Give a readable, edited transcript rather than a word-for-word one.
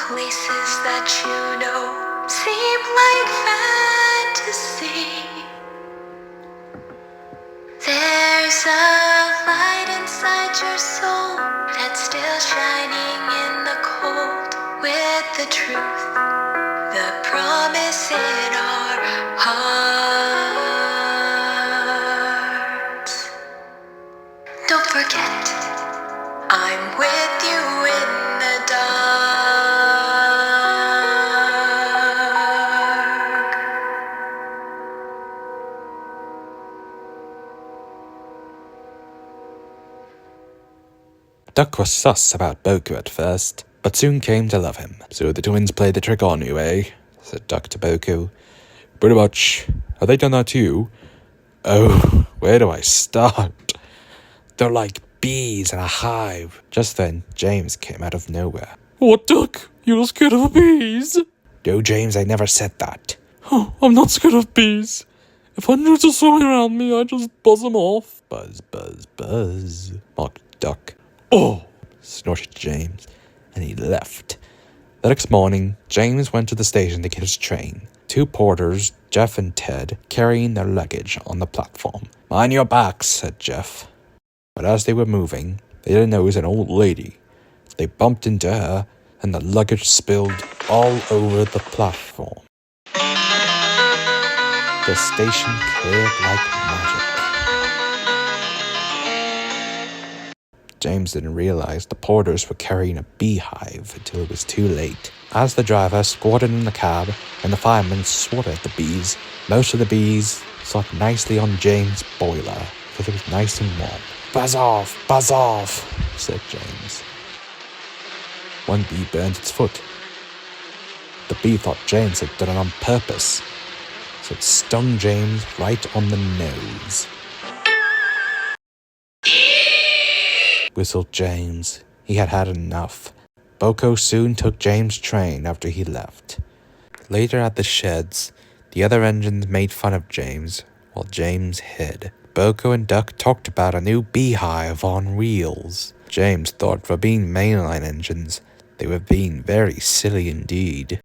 places that you know seem like fantasy. There's a light inside your soul that's still shining in the cold, with the truth, the promise in our hearts. Don't forget, I'm with you in the dark. Duck was sus about Boku at first, but soon came to love him. So the twins played the trick on you, eh? Said Duck to Boku. Pretty much. Have they done that to you? Oh, where do I start? They're like bees in a hive. Just then, James came out of nowhere. What, Duck? You're scared of bees? No, James, I never said that. Oh, I'm not scared of bees. If hundreds are swimming around me, I just buzz them off. Buzz, buzz, buzz, mocked Duck. Oh, Snorted James, and he left. The next morning, James went to the station to get his train. Two porters, Jeff and Ted, carrying their luggage on the platform. Mind your backs, said Jeff. But as they were moving, they didn't notice an old lady. They bumped into her, and the luggage spilled all over the platform. The station cleared like magic. James didn't realize the porters were carrying a beehive until it was too late. As the driver squatted in the cab and the fireman swatted at the bees, most of the bees sat nicely on James' boiler because it was nice and warm. Buzz off, said James. One bee burned its foot. The bee thought James had done it on purpose, so it stung James right on the nose. Whistled James. He had had enough. Boko soon took James' train after he left. Later at the sheds, the other engines made fun of James while James hid. Boko and Duck talked about a new beehive on wheels. James thought for being mainline engines, they were being very silly indeed.